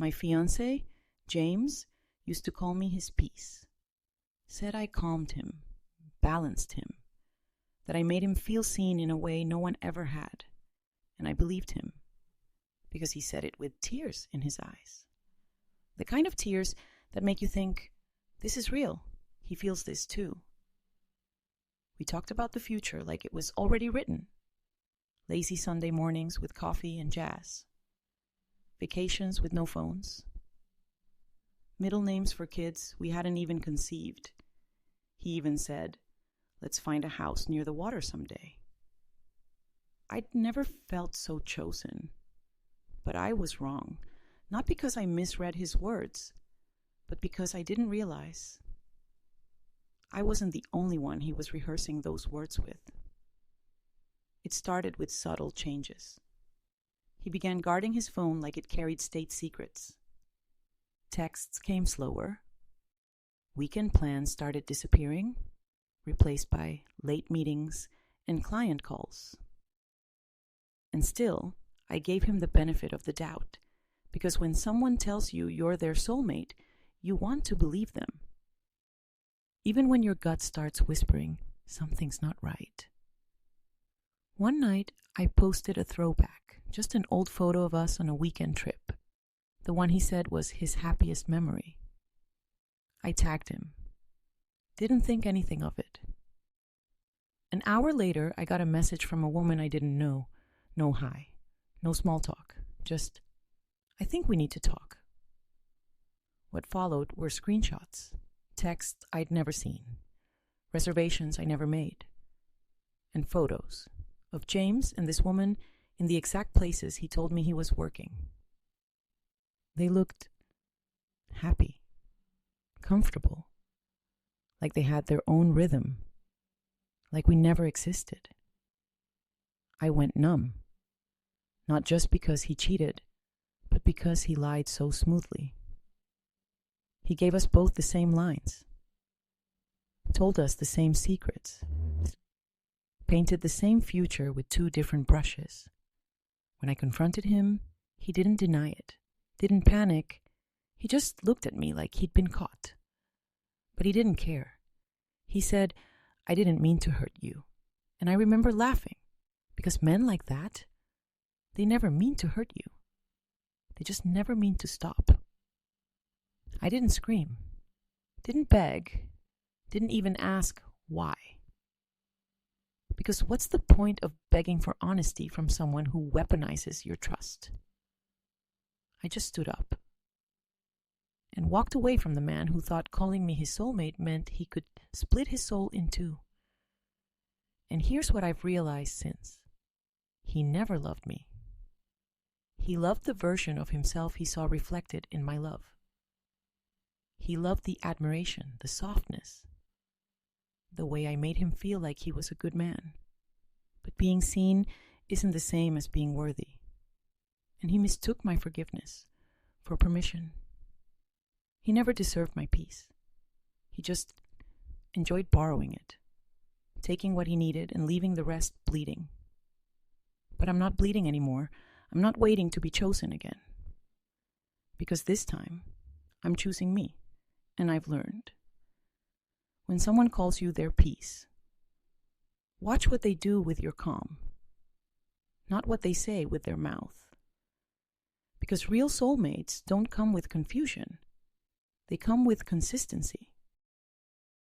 My fiancé, James, used to call me his peace. Said I calmed him, balanced him, that I made him feel seen in a way no one ever had. And I believed him, because he said it with tears in his eyes. The kind of tears that make you think, this is real, he feels this too. We talked about the future like it was already written. Lazy Sunday mornings with coffee and jazz. Vacations with no phones. Middle names for kids we hadn't even conceived. He even said, let's find a house near the water someday. I'd never felt so chosen. But I was wrong, not because I misread his words, but because I didn't realize I wasn't the only one he was rehearsing those words with. It started with subtle changes. He began guarding his phone like it carried state secrets. Texts came slower. Weekend plans started disappearing, replaced by late meetings and client calls. And still, I gave him the benefit of the doubt, because when someone tells you you're their soulmate, you want to believe them. Even when your gut starts whispering, something's not right. One night, I posted a throwback, just an old photo of us on a weekend trip, the one he said was his happiest memory. I tagged him. Didn't think anything of it. An hour later, I got a message from a woman I didn't know. No hi, no small talk, just, I think we need to talk. What followed were screenshots, texts I'd never seen, reservations I never made, and photos of James and this woman in the exact places he told me he was working. They looked happy, comfortable, like they had their own rhythm, like we never existed. I went numb, not just because he cheated, but because he lied so smoothly. He gave us both the same lines, told us the same secrets, painted the same future with two different brushes. When I confronted him, he didn't deny it, didn't panic. He just looked at me like he'd been caught. But he didn't care. He said, I didn't mean to hurt you. And I remember laughing, because men like that, they never mean to hurt you. They just never mean to stop. I didn't scream, didn't beg, didn't even ask why. Because what's the point of begging for honesty from someone who weaponizes your trust? I just stood up and walked away from the man who thought calling me his soulmate meant he could split his soul in two. And here's what I've realized since. He never loved me. He loved the version of himself he saw reflected in my love. He loved the admiration, the softness, the way I made him feel like he was a good man. But being seen isn't the same as being worthy. And he mistook my forgiveness for permission. He never deserved my peace. He just enjoyed borrowing it, taking what he needed and leaving the rest bleeding. But I'm not bleeding anymore. I'm not waiting to be chosen again. Because this time, I'm choosing me. And I've learned. When someone calls you their peace, watch what they do with your calm, not what they say with their mouth. Because real soulmates don't come with confusion. They come with consistency.